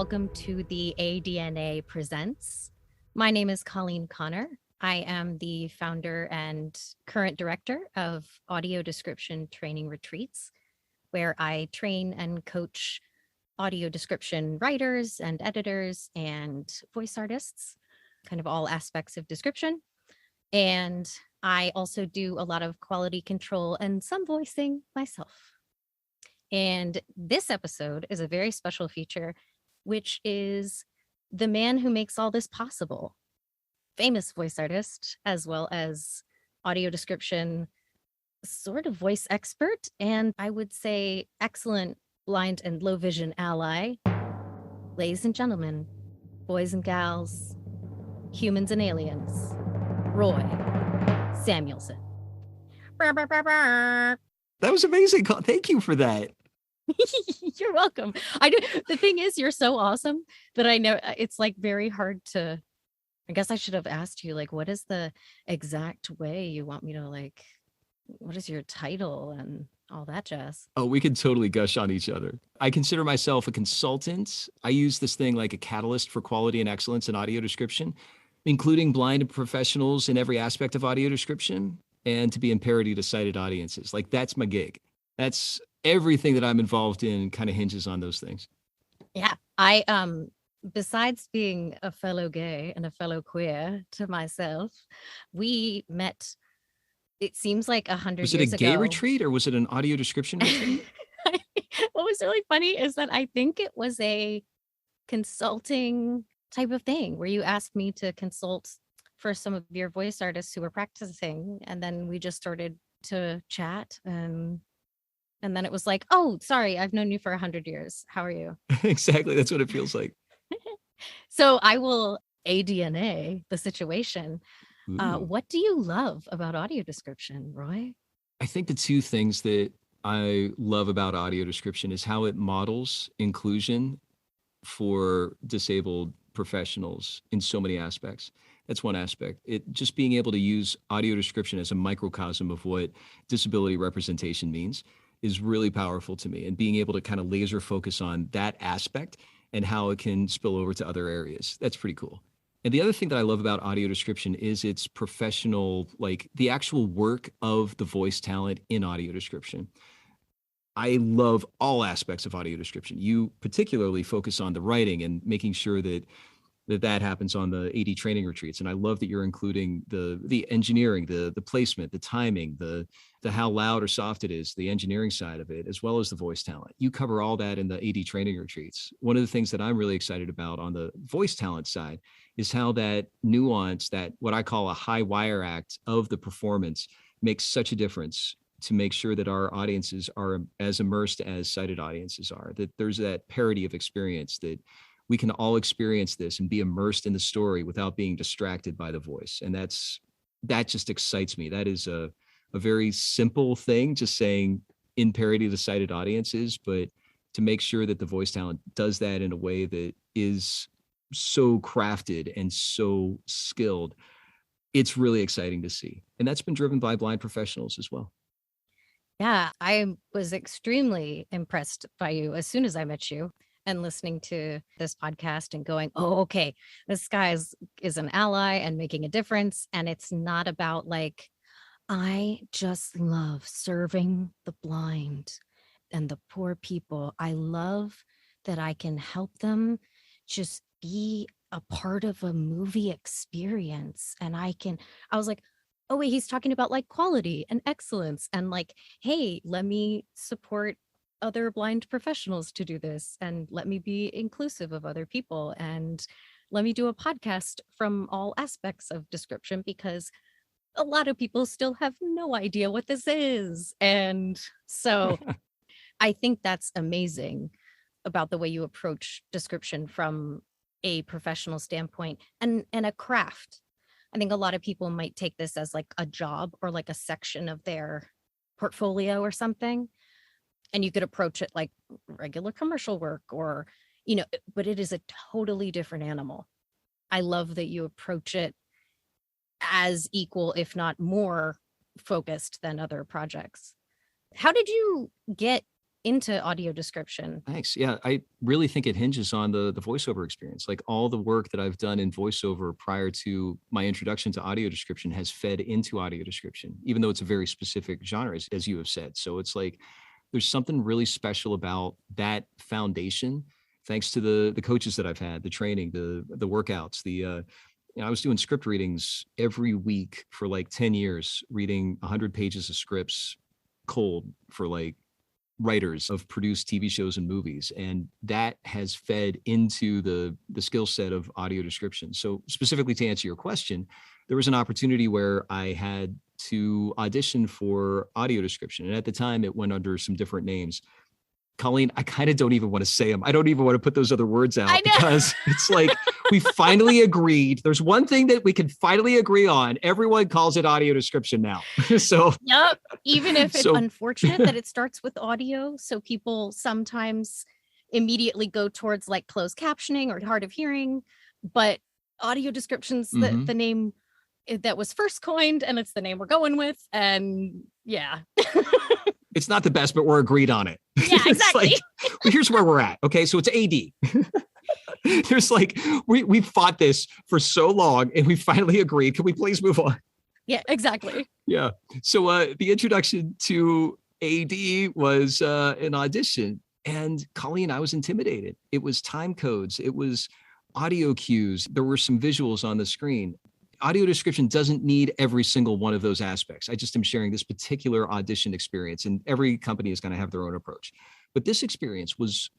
welcome to the ADNA Presents. My name is Colleen Connor. I am the founder and current director of Audio Description Training Retreats, where I train and coach audio description writers and editors and voice artists, kind of all aspects of description. And I also do a lot of quality control and some voicing myself. And this episode is a very special feature, which is the man who makes all this possible. Famous voice artist, as well as audio description, sort of voice expert, and I would say excellent blind and low vision ally. Ladies and gentlemen, boys and gals, humans and aliens, Roy Samuelson. That was amazing. Thank you for that. You're welcome. The thing is, you're so awesome that I know it's like very hard to, I guess I should have asked you, like, what is the exact way you want me to, like, what is your title and all that jazz? Oh, we can totally gush on each other. I consider myself a consultant. I use this thing like a catalyst for quality and excellence in audio description, including blind professionals in every aspect of audio description, and to be in parity to sighted audiences. Like, that's my gig. That's everything that I'm involved in kind of hinges on those things. Yeah. Besides being a fellow gay and a fellow queer to myself, we met, it seems like 100 years ago. Was it a gay retreat or was it an audio description retreat? What was really funny is that I think it was a consulting type of thing where you asked me to consult for some of your voice artists who were practicing. And then we just started to chat and then it was like, oh, sorry, I've known you for 100 years. How are you? Exactly. That's what it feels like. So I will ADNA the situation. What do you love about audio description, Roy? I think the two things that I love about audio description is how it models inclusion for disabled professionals in so many aspects. That's one aspect. It just being able to use audio description as a microcosm of what disability representation means is really powerful to me, and being able to kind of laser focus on that aspect and how it can spill over to other areas. That's pretty cool. And the other thing that I love about audio description is its professional, like the actual work of the voice talent in audio description. I love all aspects of audio description. You particularly focus on the writing and making sure that happens on the AD training retreats. And I love that you're including the engineering, the placement, the timing, the how loud or soft it is, the engineering side of it, as well as the voice talent. You cover all that in the AD training retreats. One of the things that I'm really excited about on the voice talent side is how that nuance, that what I call a high wire act of the performance, makes such a difference to make sure that our audiences are as immersed as sighted audiences are, that there's that parity of experience, that we can all experience this and be immersed in the story without being distracted by the voice. And that just excites me. That is a very simple thing, just saying in parity to sighted audiences, but to make sure that the voice talent does that in a way that is so crafted and so skilled, it's really exciting to see. And that's been driven by blind professionals as well. Yeah, I was extremely impressed by you as soon as I met you and listening to this podcast and going, oh, okay, this guy is an ally and making a difference. And it's not about like, I just love serving the blind and the poor people. I love that I can help them just be a part of a movie experience. And I was like, oh wait, he's talking about like quality and excellence and like, hey, let me support other blind professionals to do this and let me be inclusive of other people and let me do a podcast from all aspects of description, because a lot of people still have no idea what this is. And so I think that's amazing about the way you approach description from a professional standpoint and a craft. I think a lot of people might take this as like a job or like a section of their portfolio or something. And you could approach it like regular commercial work or, but it is a totally different animal. I love that you approach it as equal, if not more focused than other projects. How did you get into audio description? Thanks. Yeah, I really think it hinges on the voiceover experience. Like all the work that I've done in voiceover prior to my introduction to audio description has fed into audio description, even though it's a very specific genre, as you have said. So it's like there's something really special about that foundation, thanks to the coaches that I've had, the training, the workouts, I was doing script readings every week for like 10 years, reading 100 pages of scripts cold for like writers of produced TV shows and movies. And that has fed into the skill set of audio description. So specifically to answer your question, there was an opportunity where I had to audition for audio description. And at the time it went under some different names. Colleen, I kind of don't even want to say them. I don't even want to put those other words out because it's like we finally agreed. There's one thing that we can finally agree on. Everyone calls it audio description now. So, yep. Even if it's unfortunate that it starts with audio. So people sometimes immediately go towards like closed captioning or hard of hearing, but audio description's the name that was first coined, and it's the name we're going with. And yeah. It's not the best, but we're agreed on it. Yeah, exactly. Like, well, here's where we're at. Okay, so it's AD. There's like, we fought this for so long and we finally agreed. Can we please move on? Yeah, exactly. Yeah. So the introduction to AD was an audition. And Colleen, I was intimidated. It was time codes. It was audio cues. There were some visuals on the screen. Audio description doesn't need every single one of those aspects. I just am sharing this particular audition experience, and every company is going to have their own approach. But this experience was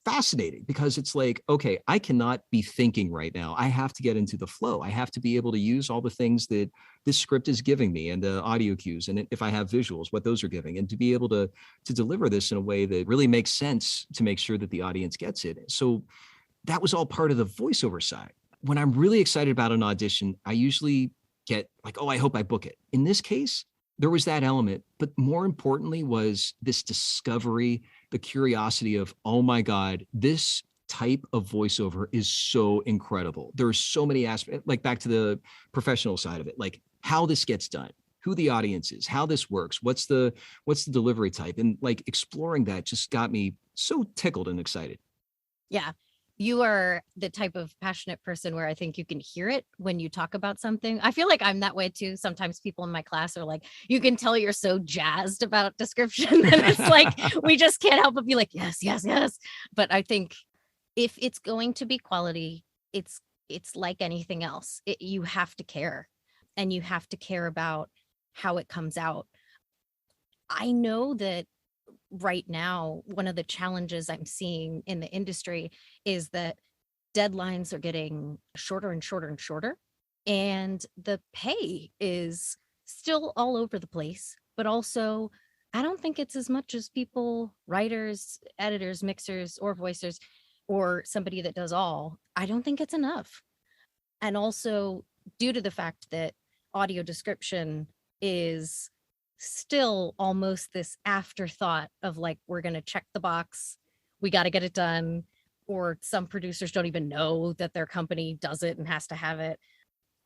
fascinating because it's like, okay, I cannot be thinking right now. I have to get into the flow. I have to be able to use all the things that this script is giving me and the audio cues. And if I have visuals, what those are giving, and to be able to deliver this in a way that really makes sense to make sure that the audience gets it. So that was all part of the voiceover side. When I'm really excited about an audition, I usually get like, oh, I hope I book it. In this case, there was that element, but more importantly was this discovery, the curiosity of, oh my God, this type of voiceover is so incredible. There are so many aspects, like back to the professional side of it, like how this gets done, who the audience is, how this works, what's the delivery type, and like exploring that just got me so tickled and excited. Yeah. You are the type of passionate person where I think you can hear it when you talk about something. I feel like I'm that way too. Sometimes people in my class are like, you can tell you're so jazzed about description. And it's like, we just can't help but be like, yes, yes, yes. But I think if it's going to be quality, it's like anything else. You have to care, and you have to care about how it comes out. I know that right now, one of the challenges I'm seeing in the industry is that deadlines are getting shorter and shorter and shorter. And the pay is still all over the place, but also I don't think it's as much as people, writers, editors, mixers, or voicers, or somebody that does all. I don't think it's enough. And also due to the fact that audio description is still almost this afterthought of like, we're going to check the box, we got to get it done, or some producers don't even know that their company does it and has to have it.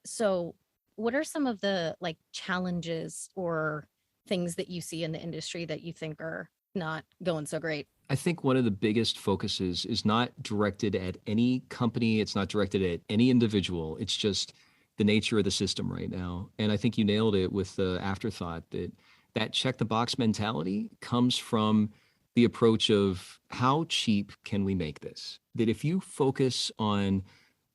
So what are some of the like challenges or things that you see in the industry that you think are not going so great? I think one of the biggest focuses is not directed at any company. It's not directed at any individual. It's just the nature of the system right now. And I think you nailed it with the afterthought that check the box mentality comes from the approach of how cheap can we make this? That if you focus on,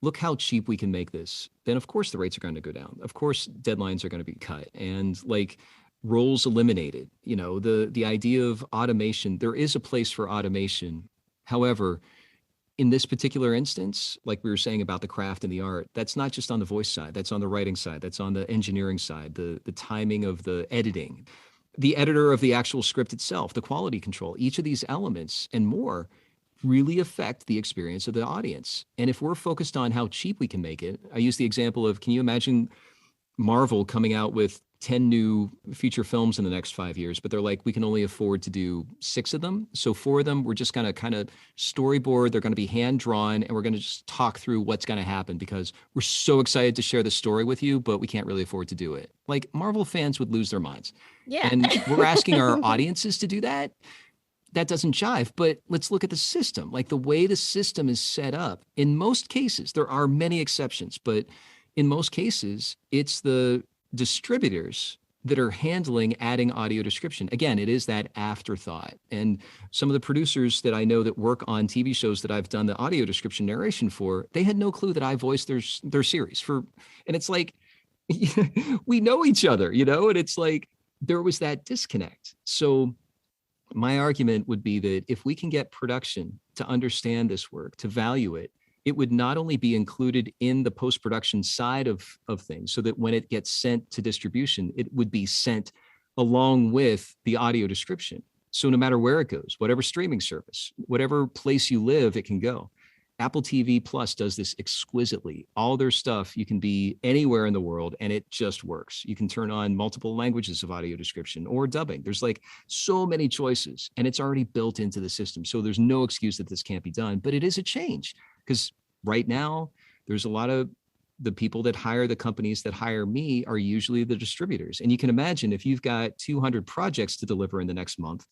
look how cheap we can make this, then of course the rates are going to go down. Of course, deadlines are going to be cut and like roles eliminated. You know, the idea of automation, there is a place for automation. However, in this particular instance, like we were saying about the craft and the art, that's not just on the voice side, that's on the writing side, that's on the engineering side, the timing of the editing, the editor of the actual script itself, the quality control. Each of these elements and more really affect the experience of the audience. And if we're focused on how cheap we can make it, I use the example of, can you imagine Marvel coming out with 10 new feature films in the next 5 years, but they're like, we can only afford to do 6 of them. So 4 of them, we're just going to kind of storyboard. They're going to be hand drawn, and we're going to just talk through what's going to happen because we're so excited to share the story with you, but we can't really afford to do it. Like Marvel fans would lose their minds. Yeah. And we're asking our audiences to do that. that doesn't jive. But let's look at the system, like the way the system is set up. In most cases, there are many exceptions, but in most cases, it's the distributors that are handling adding audio description. Again, it is that afterthought. And some of the producers that I know that work on TV shows that I've done the audio description narration for, they had no clue that I voiced their series for, and it's like, we know each other, and it's like there was that disconnect. So my argument would be that if we can get production to understand this work, to value it, it would not only be included in the post-production side of things, so that when it gets sent to distribution, it would be sent along with the audio description. So no matter where it goes, whatever streaming service, whatever place you live, it can go. Apple TV Plus does this exquisitely. All their stuff, you can be anywhere in the world and it just works. You can turn on multiple languages of audio description or dubbing. There's like so many choices and it's already built into the system. So there's no excuse that this can't be done, but it is a change because right now there's a lot of the people that hire the companies that hire me are usually the distributors. And you can imagine if you've got 200 projects to deliver in the next month,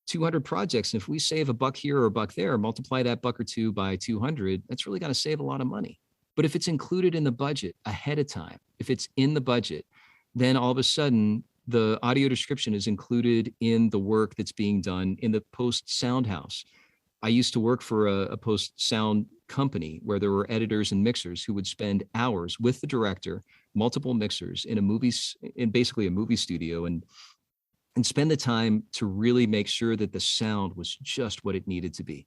200 projects. And if we save a buck here or a buck there, multiply that buck or two by 200, that's really going to save a lot of money. But if it's included in the budget ahead of time, if it's in the budget, then all of a sudden the audio description is included in the work that's being done in the post sound house. I used to work for a post sound company where there were editors and mixers who would spend hours with the director, multiple mixers in basically a movie studio, and spend the time to really make sure that the sound was just what it needed to be.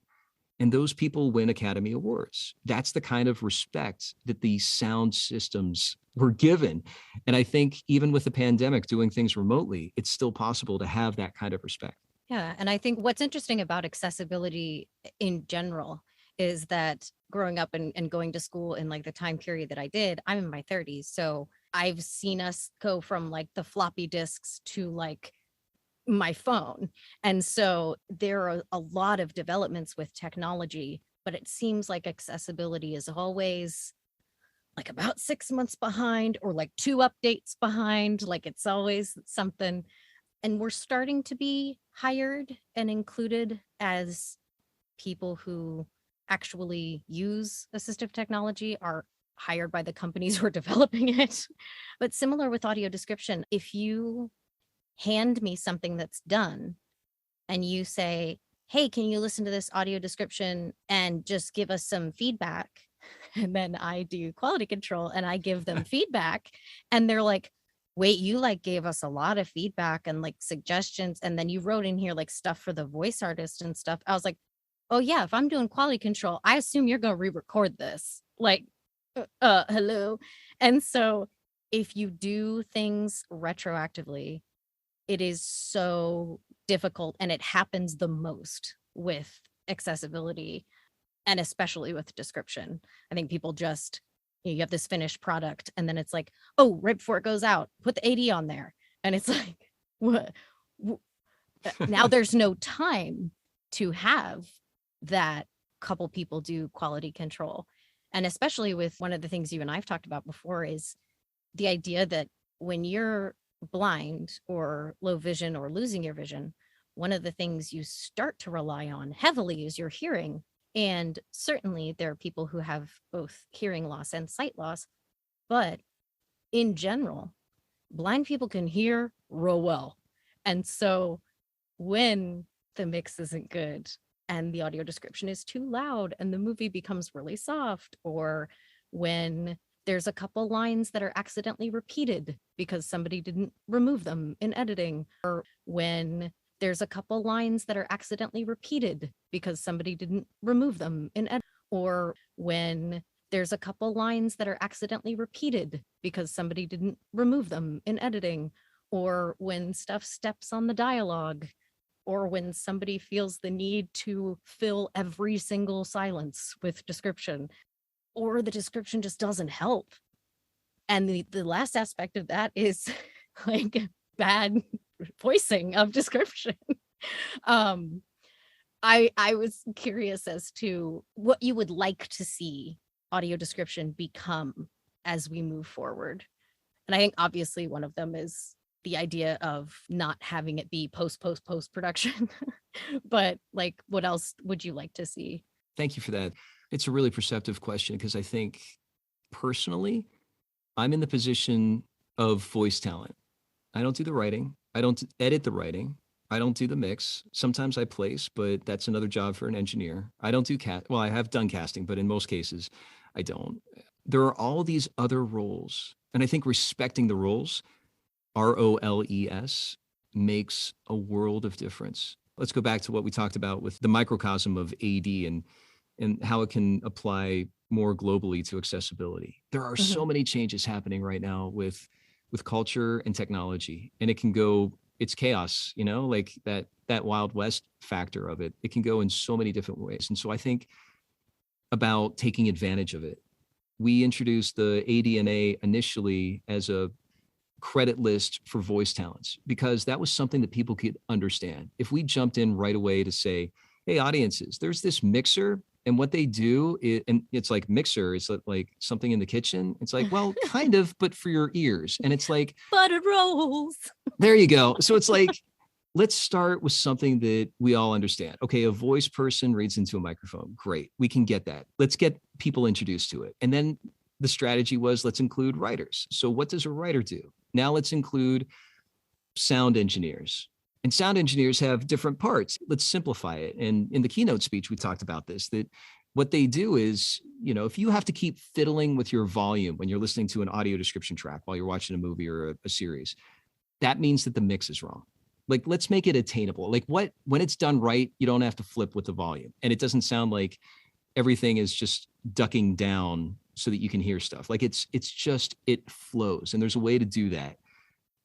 And those people win Academy Awards. That's the kind of respect that these sound systems were given. And I think even with the pandemic, doing things remotely, it's still possible to have that kind of respect. Yeah. And I think what's interesting about accessibility in general is that growing up and going to school in like the time period that I did, I'm in my 30s. So I've seen us go from like the floppy disks to like my phone. And so there are a lot of developments with technology, but it seems like accessibility is always like about 6 months behind or like 2 updates behind. Like it's always something. And we're starting to be hired and included as people who actually use assistive technology are hired by the companies who are developing it. But similar with audio description, if you hand me something that's done and you say, hey, can you listen to this audio description and just give us some feedback? And then I do quality control and I give them feedback and they're like, wait, you like gave us a lot of feedback and like suggestions. And then you wrote in here like stuff for the voice artist and stuff. I was like, oh yeah, if I'm doing quality control, I assume you're going to re-record this. Like, hello. And so if you do things retroactively, it is so difficult and it happens the most with accessibility and especially with description. I think people just, you have this finished product and then it's like, oh, right before it goes out, put the AD on there. And it's like, what? Now there's no time to have that couple people do quality control. And especially with one of the things you and I've talked about before is the idea that when you're blind or low vision or losing your vision, one of the things you start to rely on heavily is your hearing. And certainly there are people who have both hearing loss and sight loss, but in general, blind people can hear real well. And so when the mix isn't good and the audio description is too loud and the movie becomes really soft, or when there's a couple lines that are accidentally repeated because somebody didn't remove them in editing, or when there's a couple lines that are accidentally repeated because somebody didn't remove them in editing, or when there's a couple lines that are accidentally repeated because somebody didn't remove them in editing, or when stuff steps on the dialogue, or when somebody feels the need to fill every single silence with description, or the description just doesn't help. And the last aspect of that is like bad voicing of description. I was curious as to what you would like to see audio description become as we move forward. And I think obviously one of them is the idea of not having it be post production. But like, what else would you like to see? Thank you for that. It's a really perceptive question because I think personally, I'm in the position of voice talent. I don't do the writing. I don't edit the writing. I don't do the mix. Sometimes I place, but that's another job for an engineer. I don't do well, I have done casting, but in most cases, I don't. There are all these other roles. And I think respecting the roles, ROLES, makes a world of difference. Let's go back to what we talked about with the microcosm of AD and how it can apply more globally to accessibility. There are Mhm. so many changes happening right now with culture and technology, and it can go, it's chaos, you know, like that Wild West factor of it. It can go in so many different ways. And so I think about taking advantage of it. We introduced the ADNA initially as a credit list for voice talents because that was something that people could understand. If we jumped in right away to say, hey, audiences, there's this mixer, and what they do is, and it's like mixer, it's like something in the kitchen. It's like, well, kind of, but for your ears. And it's like, Buttered rolls. there you go. So it's like, let's start with something that we all understand. Okay, a voice person reads into a microphone. Great. We can get that. Let's get people introduced to it. And then the strategy was let's include writers. So what does a writer do? Now let's include sound engineers. And sound engineers have different parts. Let's simplify it. And in the keynote speech, we talked about this, that what they do is, you know, if you have to keep fiddling with your volume when you're listening to an audio description track while you're watching a movie or a series, that means that the mix is wrong. Like, let's make it attainable. Like when it's done right, you don't have to flip with the volume. And it doesn't sound like everything is just ducking down so that you can hear stuff. Like it's just, it flows. And there's a way to do that.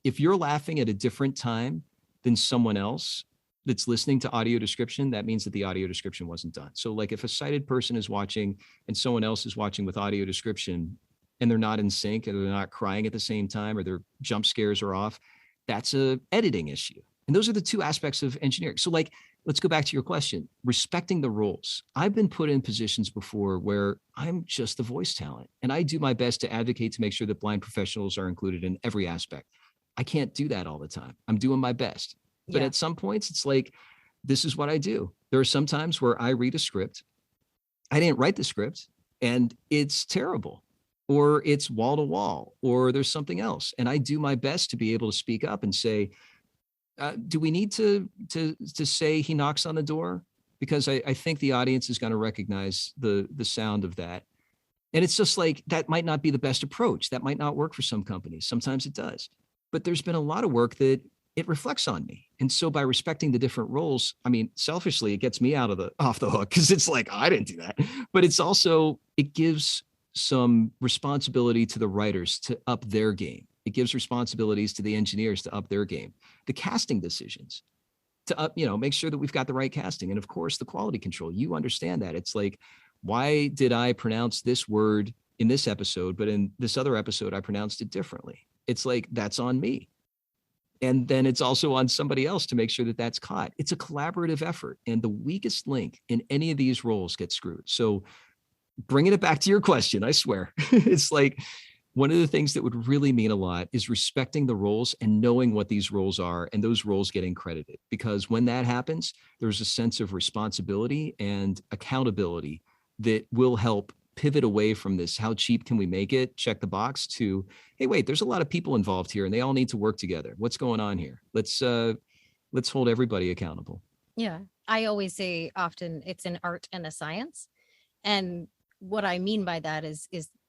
If you're laughing at a different time than someone else that's listening to audio description, that means that the audio description wasn't done. So like if a sighted person is watching and someone else is watching with audio description and they're not in sync and they're not crying at the same time or their jump scares are off, that's a editing issue. And those are the two aspects of engineering. So like, let's go back to your question, respecting the roles. I've been put in positions before where I'm just the voice talent and I do my best to advocate to make sure that blind professionals are included in every aspect. I can't do that all the time. I'm doing my best. But Yeah. at some points, it's like, this is what I do. There are some times where I read a script. I didn't write the script and it's terrible or it's wall to wall or there's something else. And I do my best to be able to speak up and say, do we need to say he knocks on the door? Because I think the audience is going to recognize the sound of that. And it's just like, that might not be the best approach. That might not work for some companies. Sometimes it does. But there's been a lot of work that it reflects on me. And so by respecting the different roles, I mean, selfishly, it gets me off the hook because it's like, I didn't do that. But it's also, it gives some responsibility to the writers to up their game. It gives responsibilities to the engineers to up their game. The casting decisions to up, make sure that we've got the right casting. And of course, the quality control, you understand that. It's like, why did I pronounce this word in this episode, but in this other episode, I pronounced it differently? It's like, that's on me. And then it's also on somebody else to make sure that that's caught. It's a collaborative effort. And the weakest link in any of these roles gets screwed. So bringing it back to your question, I swear, it's like, one of the things that would really mean a lot is respecting the roles and knowing what these roles are and those roles getting credited. Because when that happens, there's a sense of responsibility and accountability that will help pivot away from this, how cheap can we make it, check the box, to, hey, wait, there's a lot of people involved here and they all need to work together. What's going on here? Let's hold everybody accountable. Yeah. I always say often it's an art and a science. And what I mean by that is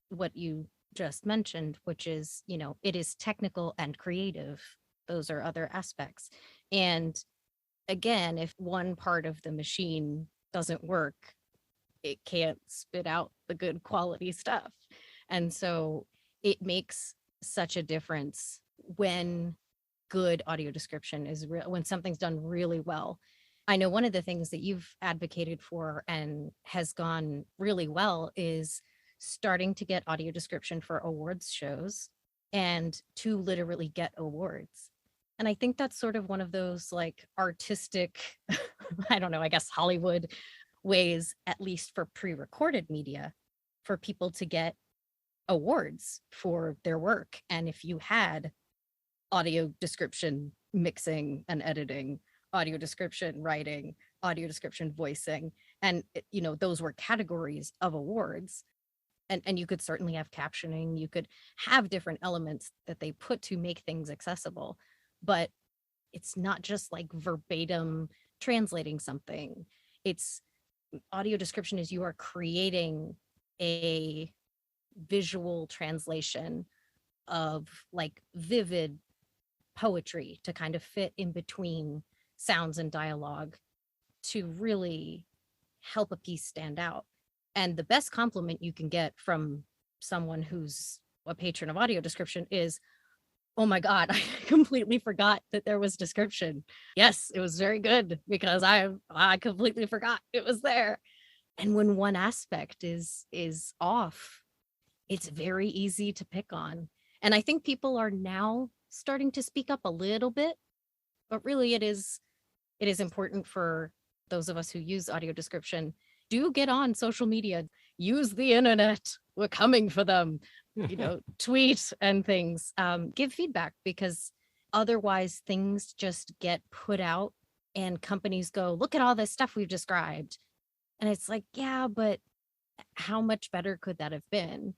what you just mentioned, which is, it is technical and creative. Those are other aspects. And again, if one part of the machine doesn't work, it can't spit out the good quality stuff. And so it makes such a difference when good audio description is real, when something's done really well. I know one of the things that you've advocated for and has gone really well is starting to get audio description for awards shows and to literally get awards. And I think that's sort of one of those like artistic, I don't know, I guess Hollywood ways, at least for pre-recorded media, for people to get awards for their work. And if you had audio description, mixing and editing, audio description, writing, audio description, voicing. And, those were categories of awards. And you could certainly have captioning. You could have different elements that they put to make things accessible. But it's not just like verbatim translating something. It's audio description is you are creating a visual translation of like vivid poetry to kind of fit in between sounds and dialogue to really help a piece stand out. And the best compliment you can get from someone who's a patron of audio description is, oh my God, I completely forgot that there was description. Yes, it was very good because I completely forgot it was there. And when one aspect is off, it's very easy to pick on. And I think people are now starting to speak up a little bit, but really it is important for those of us who use audio description. Do get on social media, use the internet. We're coming for them. Tweet and things, give feedback, because otherwise things just get put out and companies go, look at all this stuff we've described. And it's like, yeah, but how much better could that have been?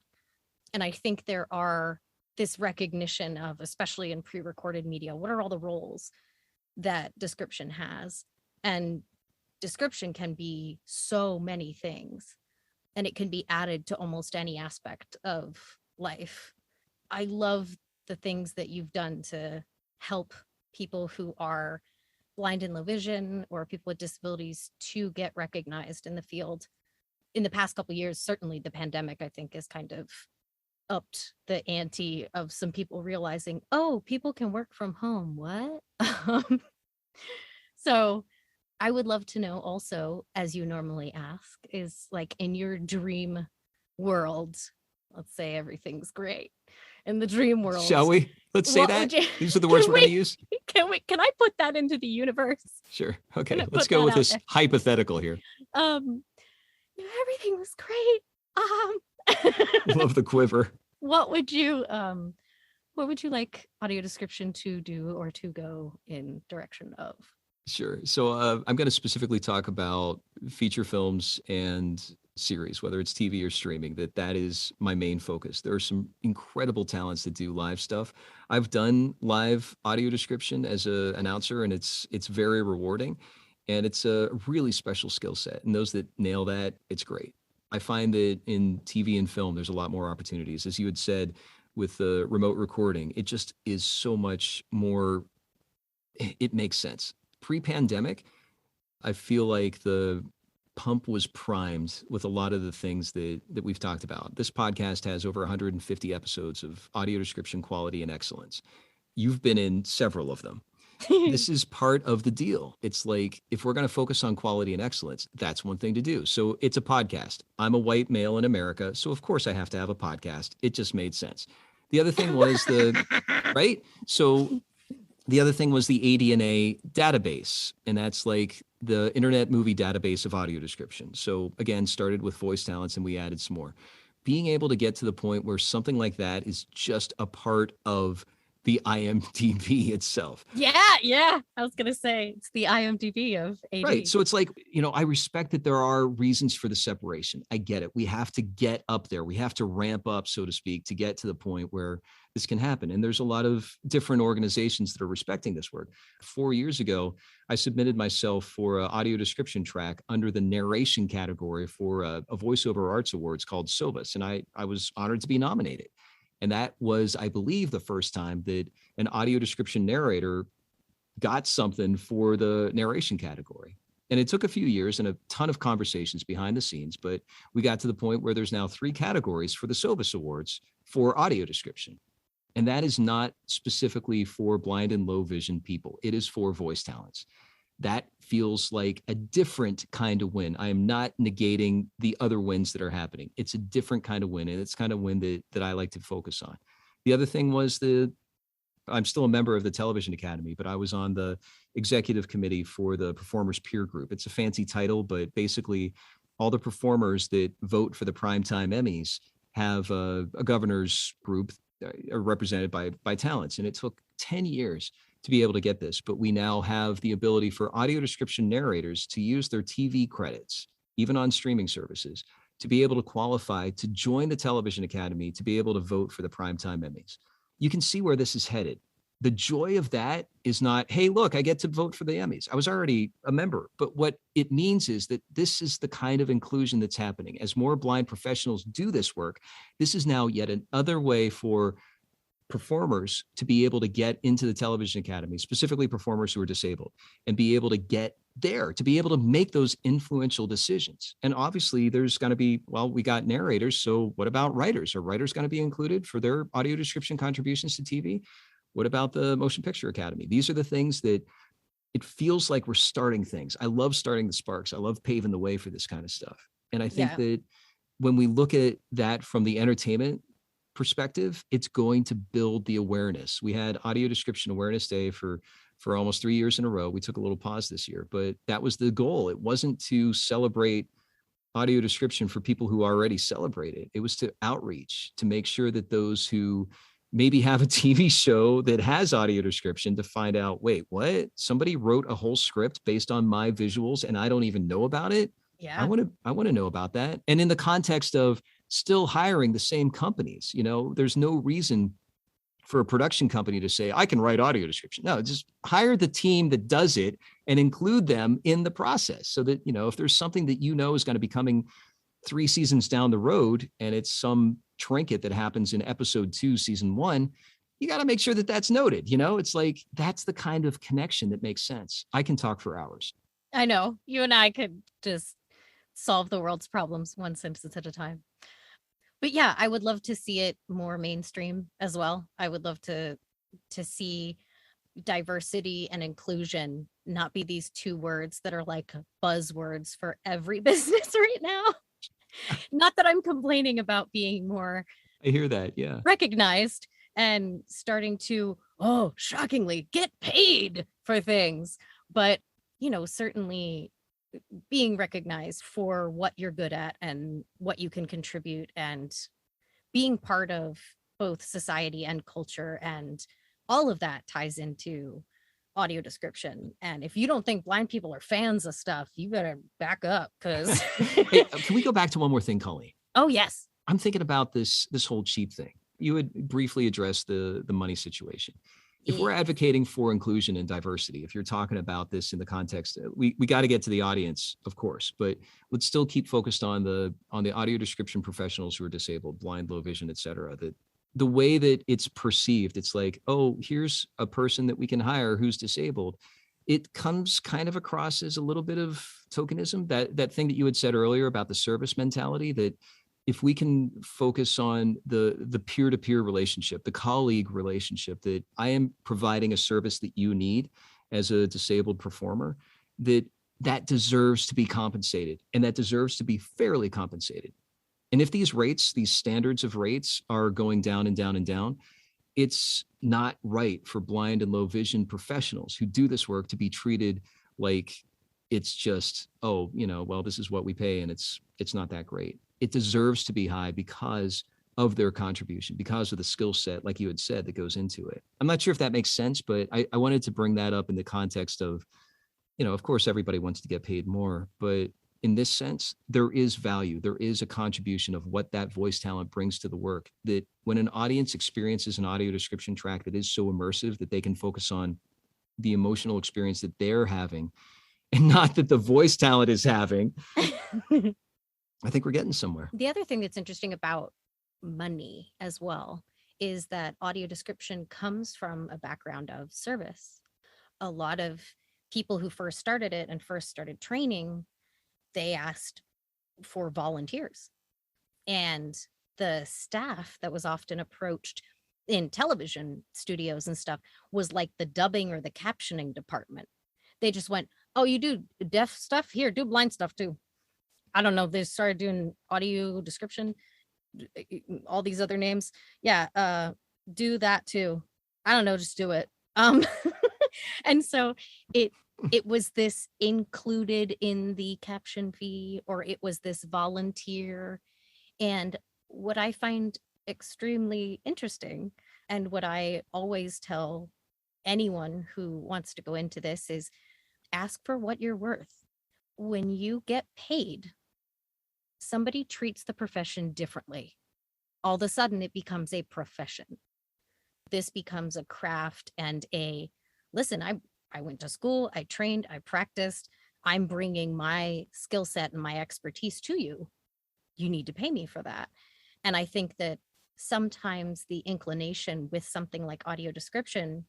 And I think there are this recognition of, especially in pre-recorded media, what are all the roles that description has? And description can be so many things, and it can be added to almost any aspect of life. I love the things that you've done to help people who are blind and low vision or people with disabilities to get recognized in the field. In the past couple of years, certainly the pandemic, I think, has kind of upped the ante of some people realizing, oh, people can work from home. What? So I would love to know also, as you normally ask, is like in your dream world, let's say everything's great. In the dream world. Shall we? Let's say that. These are the words we're going to use. Can I put that into the universe? Sure. Okay. Let's go with this there. Hypothetical here. Everything was great. Love the quiver. What would you like audio description to do or to go in direction of? Sure. So I'm going to specifically talk about feature films and series, whether it's TV or streaming, that is my main focus. There are some incredible talents that do live stuff. I've done live audio description as an announcer, and it's very rewarding, and it's a really special skill set. And those that nail that, it's great. I find that in TV and film, there's a lot more opportunities. As you had said, with the remote recording, it just is so much more, it makes sense. Pre-pandemic, I feel like the pump was primed with a lot of the things that we've talked about. This podcast has over 150 episodes of audio description quality and excellence. You've been in several of them. This is part of the deal. It's like, if we're going to focus on quality and excellence, that's one thing to do. So it's a podcast. I'm a white male in America, so of course I have to have a podcast. It just made sense. The other thing was right? So the other thing was the ADNA database, and that's like the Internet Movie Database of audio description. So again, started with voice talents and we added some more. Being able to get to the point where something like that is just a part of the IMDb itself. Yeah. I was going to say it's the IMDb of AD. Right. So it's like, I respect that there are reasons for the separation. I get it. We have to get up there. We have to ramp up, so to speak, to get to the point where this can happen. And there's a lot of different organizations that are respecting this work. 4 years ago, I submitted myself for an audio description track under the narration category for a voiceover arts awards called SOVAS. And I was honored to be nominated. And that was, I believe, the first time that an audio description narrator got something for the narration category. And it took a few years and a ton of conversations behind the scenes, but we got to the point where there's now 3 categories for the SOVAS Awards for audio description. And that is not specifically for blind and low vision people. It is for voice talents. That feels like a different kind of win. I am not negating the other wins that are happening. It's a different kind of win, and it's kind of win that I like to focus on. The other thing was I'm still a member of the Television Academy, but I was on the executive committee for the Performers Peer Group. It's a fancy title, but basically all the performers that vote for the Primetime Emmys have a governor's group are represented by talents. And it took 10 years to be able to get this, but we now have the ability for audio description narrators to use their TV credits, even on streaming services, to be able to qualify to join the Television Academy, to be able to vote for the Primetime Emmys. You can see where this is headed. The joy of that is not, hey, look, I get to vote for the Emmys. I was already a member. But what it means is that this is the kind of inclusion that's happening. As more blind professionals do this work, this is now yet another way for performers to be able to get into the Television Academy, specifically performers who are disabled, and be able to get there, to be able to make those influential decisions. And obviously there's going to be, well, we got narrators. So what about writers? Are writers going to be included for their audio description contributions to TV? What about the Motion Picture Academy? These are the things that it feels like we're starting things. I love starting the sparks. I love paving the way for this kind of stuff. And I think that when we look at that from the entertainment perspective, it's going to build the awareness. We had Audio Description Awareness Day for almost 3 years in a row. We took a little pause this year, but that was the goal. It wasn't to celebrate audio description for people who already celebrate it. It was to outreach, to make sure that those who maybe have a TV show that has audio description to find out, wait, what? Somebody wrote a whole script based on my visuals and I don't even know about it. Yeah. I want to know about that. And in the context of still hiring the same companies, there's no reason for a production company to say, I can write audio description. No, just hire the team that does it and include them in the process so that, if there's something that is going to be coming 3 seasons down the road and it's some trinket that happens in episode 2, season 1, you got to make sure that that's noted. It's like, that's the kind of connection that makes sense. I can talk for hours. I know you and I could just solve the world's problems one sentence at a time. But yeah, I would love to see it more mainstream as well. I would love to see diversity and inclusion not be these 2 words that are like buzzwords for every business right now. Not that I'm complaining about being more I hear that, yeah, recognized and starting to, shockingly get paid for things, but certainly being recognized for what you're good at and what you can contribute and being part of both society and culture, and all of that ties into audio description. And if you don't think blind people are fans of stuff, you better back up, because Hey, can we go back to one more thing, Colleen? Oh yes. I'm thinking about this whole cheap thing. You had briefly addressed the money situation. If we're advocating for inclusion and diversity, if you're talking about this in the context, we got to get to the audience, of course, but let's still keep focused on the audio description professionals who are disabled, blind, low vision, et cetera. That the way that it's perceived, it's like, oh, here's a person that we can hire who's disabled. It comes kind of across as a little bit of tokenism, that thing that you had said earlier about the service mentality, that if we can focus on the peer-to-peer relationship, the colleague relationship, that I am providing a service that you need as a disabled performer, that deserves to be compensated, and that deserves to be fairly compensated. And if these rates, these standards of rates are going down and down and down, it's not right for blind and low vision professionals who do this work to be treated like it's just, well, this is what we pay and it's not that great. It deserves to be high because of their contribution, because of the skill set, like you had said, that goes into it. I'm not sure if that makes sense, but I wanted to bring that up in the context of, of course, everybody wants to get paid more, but in this sense, there is value. There is a contribution of what that voice talent brings to the work, that when an audience experiences an audio description track that is so immersive that they can focus on the emotional experience that they're having and not that the voice talent is having, I think we're getting somewhere. The other thing that's interesting about money as well is that audio description comes from a background of service. A lot of people who first started it and first started training, they asked for volunteers. And the staff that was often approached in television studios and stuff was like the dubbing or the captioning department. They just went, oh, you do deaf stuff? Here, do blind stuff too. I don't know. They started doing audio description, all these other names. Yeah, do that too. I don't know, just do it. And so it was this included in the caption fee, or it was this volunteer. And what I find extremely interesting, and what I always tell anyone who wants to go into this is ask for what you're worth. When you get paid, somebody treats the profession differently. All of a sudden, it becomes a profession. This becomes a craft and a listen. I went to school, I trained, I practiced. I'm bringing my skill set and my expertise to you. You need to pay me for that. And I think that sometimes the inclination with something like audio description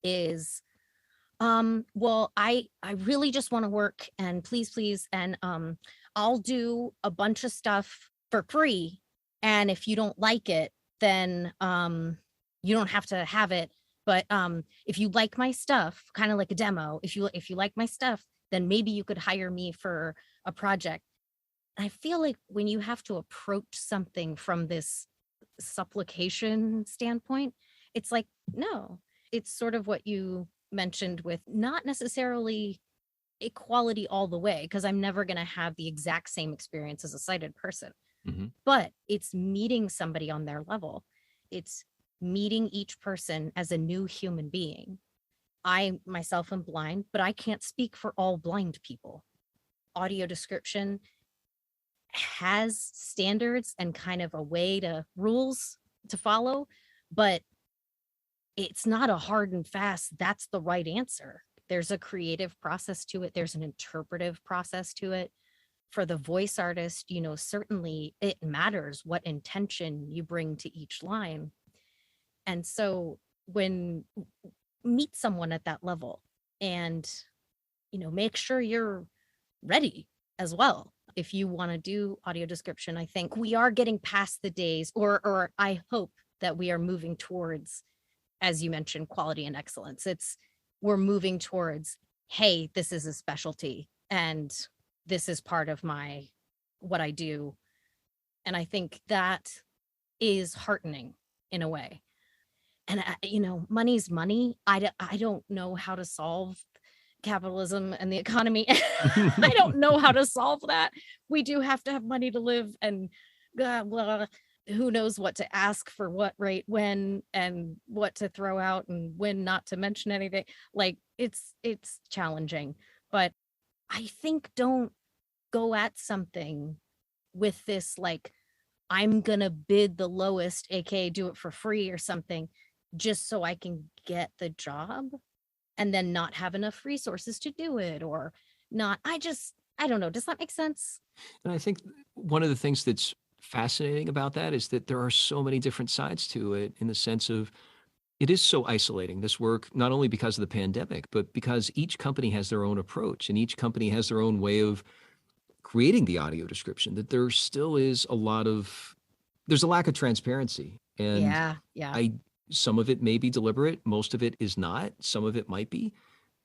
is well, I really just want to work and please and I'll do a bunch of stuff for free, and if you don't like it, then you don't have to have it. But if you like my stuff, kind of like a demo, if you like my stuff, then maybe you could hire me for a project. I feel like when you have to approach something from this supplication standpoint, it's like, no, it's sort of what you mentioned with not necessarily equality all the way, because I'm never going to have the exact same experience as a sighted person, Mhm. but it's meeting somebody on their level. It's meeting each person as a new human being. I myself am blind, but I can't speak for all blind people. Audio description has standards and kind of a way to rules to follow, but it's not a hard and fast, that's the right answer. There's a creative process to it, there's an interpretive process to it. For the voice artist, certainly it matters what intention you bring to each line. And so when meet someone at that level and make sure you're ready as well. If you want to do audio description, I think we are getting past the days, or I hope that we are moving towards, as you mentioned, quality and excellence. We're moving towards, hey, this is a specialty and this is part of what I do. And I think that is heartening in a way. And money's money. I don't know how to solve capitalism and the economy. I don't know how to solve that. We do have to have money to live, and blah, blah, who knows what to ask for what rate when, and what to throw out and when not to mention anything. Like it's challenging, but I think don't go at something with this like I'm gonna bid the lowest, aka do it for free or something, just so I can get the job and then not have enough resources to do it, or not. I don't know. Does that make sense? And I think one of the things that's fascinating about that is that there are so many different sides to it in the sense of it is so isolating, this work, not only because of the pandemic, but because each company has their own approach and each company has their own way of creating the audio description, that there still is there's a lack of transparency. And Yeah, yeah. I, some of it may be deliberate, most of it is not, some of it might be,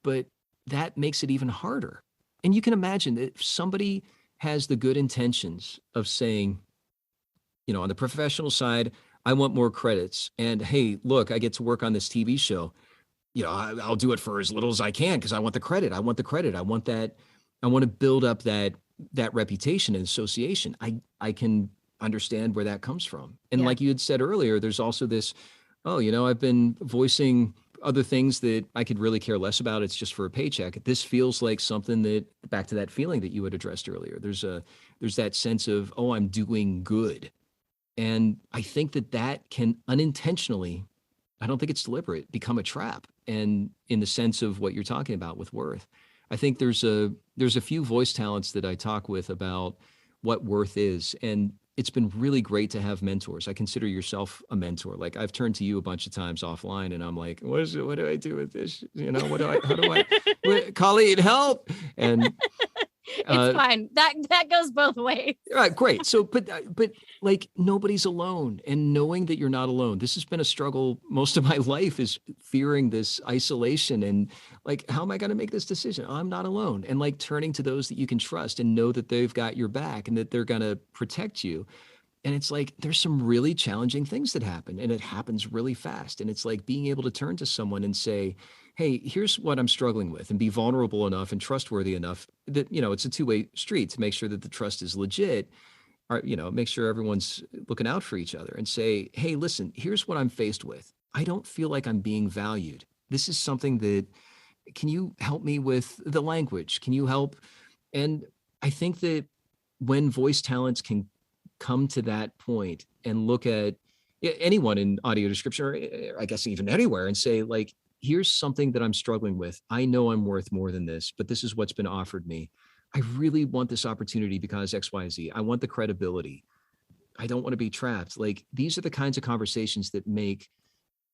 but that makes it even harder. And you can imagine that if somebody has the good intentions of saying, on the professional side, I want more credits. And hey, look, I get to work on this TV show. I'll do it for as little as I can because I want the credit. I want the credit. I want that. I want to build up that reputation and association. I can understand where that comes from. And Yeah. like you had said earlier, there's also this, oh, I've been voicing other things that I could really care less about. It's just for a paycheck. This feels like something that, back to that feeling that you had addressed earlier. There's that sense of, oh, I'm doing good. And I think that can unintentionally, I don't think it's deliberate, become a trap. And in the sense of what you're talking about with worth, I think there's a few voice talents that I talk with about what worth is. And it's been really great to have mentors. I consider yourself a mentor. Like I've turned to you a bunch of times offline and I'm like, what do I do with this? How do I, Colleen, help. And It's uh, fine. That goes both ways. Right, great. So, but like nobody's alone, and knowing that you're not alone. This has been a struggle most of my life, is fearing this isolation and like, how am I going to make this decision? I'm not alone, and like turning to those that you can trust and know that they've got your back and that they're going to protect you. And it's like there's some really challenging things that happen, and it happens really fast. And it's like being able to turn to someone and say, hey, here's what I'm struggling with, and be vulnerable enough and trustworthy enough that, it's a two-way street to make sure that the trust is legit, or, make sure everyone's looking out for each other and say, hey, listen, here's what I'm faced with. I don't feel like I'm being valued. This is something that, can you help me with the language? Can you help? And I think that when voice talents can come to that point and look at anyone in audio description, or I guess even anywhere, and say, like, here's something that I'm struggling with. I know I'm worth more than this, but this is what's been offered me. I really want this opportunity because XYZ. I want the credibility. I don't want to be trapped. Like, these are the kinds of conversations that make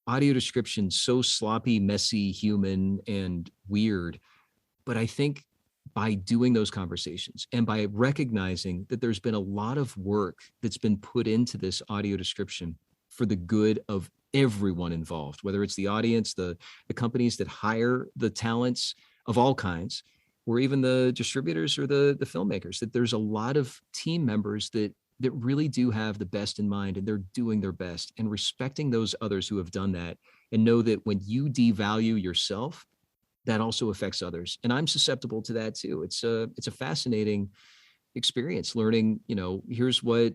audio description so sloppy, messy, human, and weird. But I think by doing those conversations and by recognizing that there's been a lot of work that's been put into this audio description for the good of everyone involved, whether it's the audience, the companies that hire the talents of all kinds, or even the distributors or the filmmakers, that there's a lot of team members that really do have the best in mind, and they're doing their best, and respecting those others who have done that, and know that when you devalue yourself, that also affects others. And I'm susceptible to that too. It's a fascinating experience, learning, here's what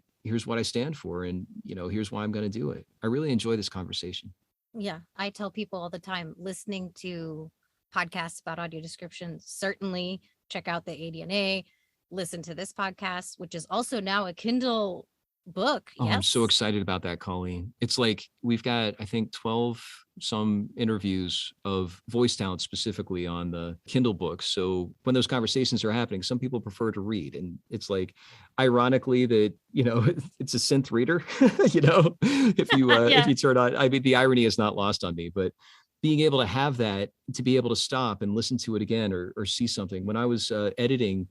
I stand for, and here's why I'm going to do it. I really enjoy this conversation. Yeah, I tell people all the time, listening to podcasts about audio description, certainly check out the ADNA, listen to this podcast, which is also now a Kindle book. Oh, I'm so Yes. excited about that, Colleen. It's like we've got, I think, 12 some interviews of voice talent specifically on the Kindle books. So when those conversations are happening, some people prefer to read. And it's like, ironically, that, it's a synth reader, if Yeah. you turn on, I mean, the irony is not lost on me, but being able to have that, to be able to stop and listen to it again, or see something. When I was editing,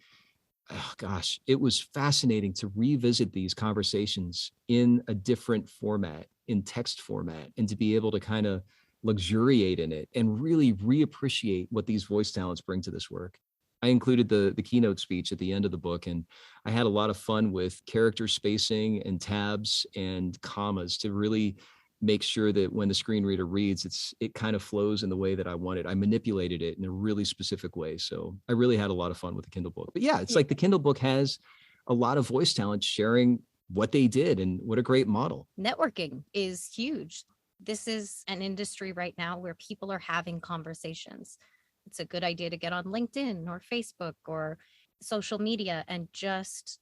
oh gosh, it was fascinating to revisit these conversations in a different format, in text format, and to be able to kind of luxuriate in it and really reappreciate what these voice talents bring to this work. I included the keynote speech at the end of the book, and I had a lot of fun with character spacing and tabs and commas to really make sure that when the screen reader reads, it kind of flows in the way that I wanted. I manipulated it in a really specific way. So I really had a lot of fun with the Kindle book. But yeah, it's like the Kindle book has a lot of voice talent sharing what they did, and what a great model. Networking is huge. This is an industry right now where people are having conversations. It's a good idea to get on LinkedIn or Facebook or social media and just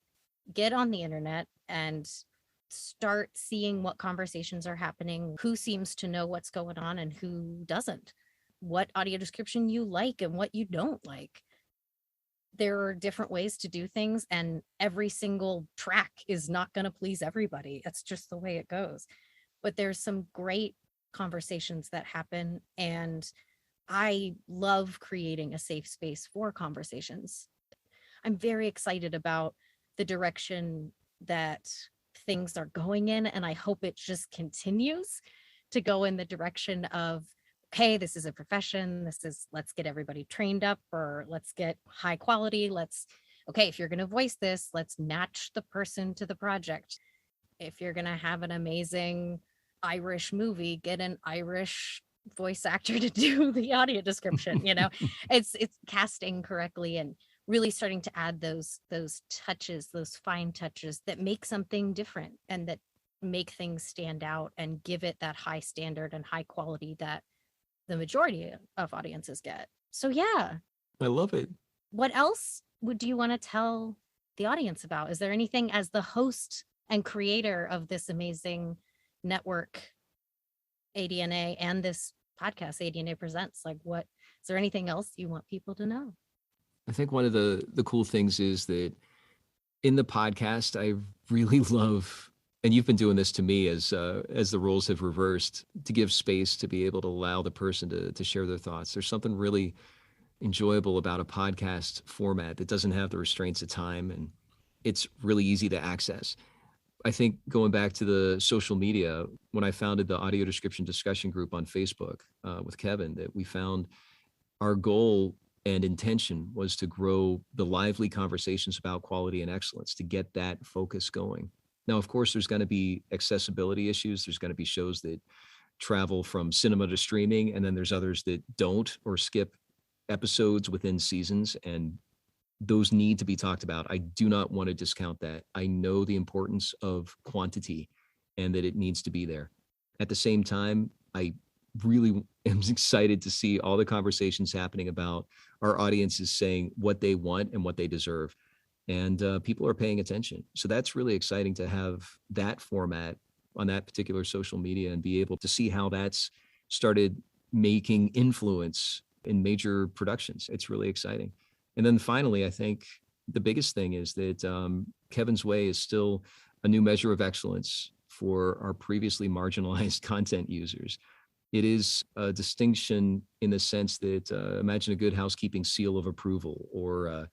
get on the internet and start seeing what conversations are happening, who seems to know what's going on and who doesn't, what audio description you like and what you don't like. There are different ways to do things, and every single track is not going to please everybody. That's just the way it goes. But there's some great conversations that happen, and I love creating a safe space for conversations. I'm very excited about the direction that things are going in, and I hope it just continues to go in the direction of, okay, this is a profession. Let's get everybody trained up, or let's get high quality. Okay, if you're going to voice this, let's match the person to the project. If you're going to have an amazing Irish movie, get an Irish voice actor to do the audio description. It's casting correctly and really starting to add those touches, those fine touches that make something different and that make things stand out and give it that high standard and high quality that the majority of audiences get. So yeah. I love it. What else do you want to tell the audience about? Is there anything, as the host and creator of this amazing network, ADNA, and this podcast, ADNA Presents, is there anything else you want people to know? I think one of the cool things is that in the podcast, I really love, and you've been doing this to me as the roles have reversed, to give space to be able to allow the person to share their thoughts. There's something really enjoyable about a podcast format that doesn't have the restraints of time, and it's really easy to access. I think going back to the social media, when I founded the audio description discussion group on Facebook with Kevin, that we found our goal and intention was to grow the lively conversations about quality and excellence, to get that focus going. Now, of course, there's going to be accessibility issues. There's going to be shows that travel from cinema to streaming, and then there's others that don't, or skip episodes within seasons, and those need to be talked about. I do not want to discount that. I know the importance of quantity and that it needs to be there. At the same time, I really am excited to see all the conversations happening about our audiences saying what they want and what they deserve. And people are paying attention. So that's really exciting to have that format on that particular social media and be able to see how that's started making influence in major productions. It's really exciting. And then finally, I think the biggest thing is that Kevin's Way is still a new measure of excellence for our previously marginalized content users. It is a distinction in the sense that imagine a good housekeeping seal of approval or a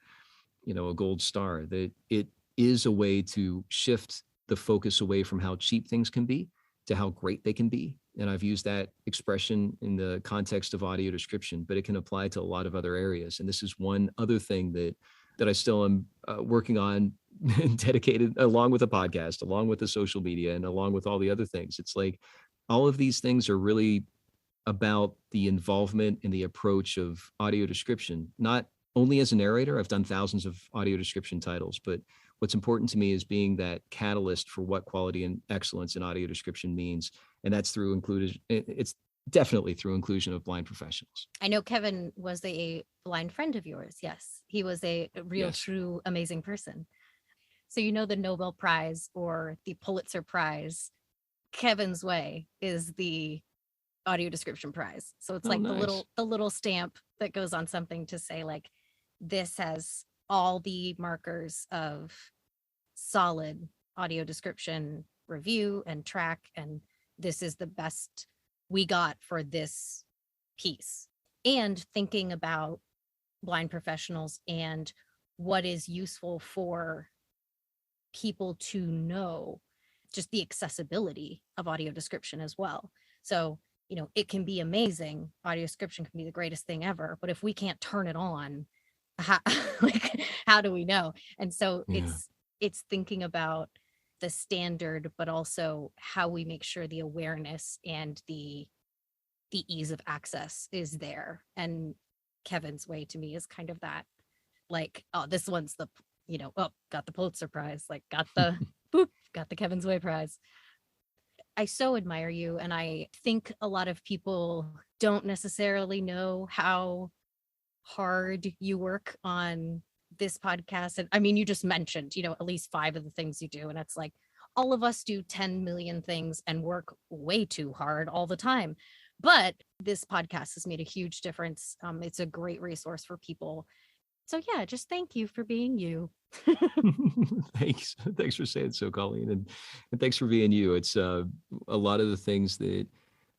gold star, that it is a way to shift the focus away from how cheap things can be to how great they can be. And I've used that expression in the context of audio description, but it can apply to a lot of other areas. And this is one other thing that I still am working on and dedicated, along with the podcast, along with the social media, and along with all the other things. It's like all of these things are really about the involvement and the approach of audio description, not only as a narrator. I've done thousands of audio description titles, but what's important to me is being that catalyst for what quality and excellence in audio description means. And that's through included, it's definitely through inclusion of blind professionals. I know Kevin was a blind friend of yours. Yes. He was a real, Yes. true, amazing person. So, the Nobel Prize or the Pulitzer Prize, Kevin's Way is the audio description prize. So it's like Nice. the little stamp that goes on something to say like, this has all the markers of solid audio description review and track, and this is the best we got for this piece. And thinking about blind professionals and what is useful for people to know, just the accessibility of audio description as well. So, it can be amazing. Audio description can be the greatest thing ever, but if we can't turn it on, how, like, how do we know? And so Yeah. it's thinking about the standard, but also how we make sure the awareness and the ease of access is there. And Kevin's Way to me is kind of that, like, oh, this one's the, got the Pulitzer Prize, like got the boop, got the Kevin's Way prize. I so admire you. And I think a lot of people don't necessarily know how hard you work on this podcast. And I mean, you just mentioned, at least 5 of the things you do. And it's like all of us do 10 million things and work way too hard all the time. But this podcast has made a huge difference. It's a great resource for people. So yeah, just thank you for being you. Thanks. Thanks for saying so, Colleen. And thanks for being you. It's a lot of the things that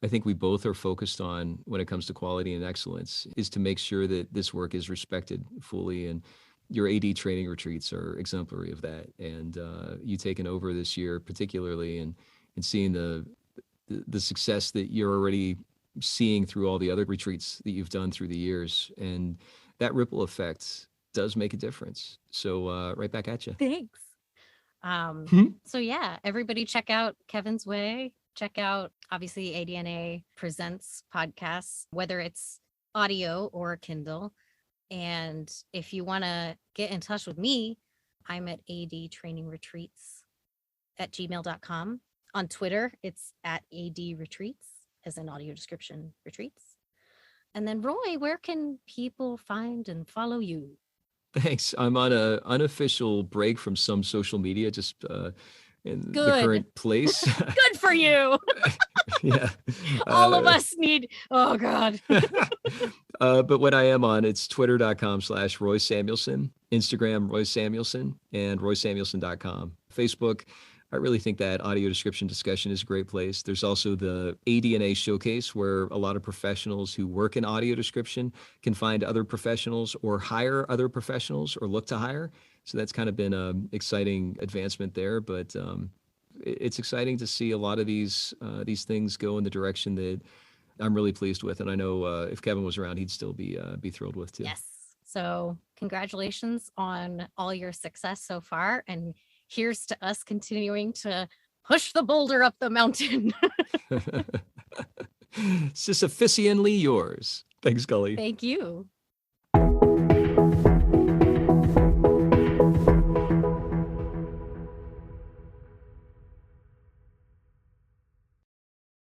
I think we both are focused on when it comes to quality and excellence is to make sure that this work is respected fully. And your AD training retreats are exemplary of that. And you taking over this year, particularly, and seeing the success that you're already seeing through all the other retreats that you've done through the years. And that ripple effect does make a difference. So right back at you. Thanks. So yeah, everybody check out Kevin's Way. Check out, obviously, ADNA Presents podcasts, whether it's audio or Kindle. And if you want to get in touch with me, I'm at adtrainingretreats@gmail.com. On Twitter, it's at ADRetreats, as in audio description retreats. And then Roy, where can people find and follow you? Thanks. I'm on a unofficial break from some social media, just in the Good. current place. Good for you. Yeah. All of us need, oh God. But what I am on, it's twitter.com/Roy Samuelson, Instagram, Roy Samuelson, and roysamuelson.com. Facebook, I really think that audio description discussion is a great place. There's also the ADNA showcase where a lot of professionals who work in audio description can find other professionals or hire other professionals or look to hire. So that's kind of been an exciting advancement there. But it's exciting to see a lot of these things go in the direction that I'm really pleased with. And I know if Kevin was around, he'd still be thrilled with too. Yes. So congratulations on all your success so far. And here's to us continuing to push the boulder up the mountain. Sisypheanly yours. Thanks, Gully. Thank you.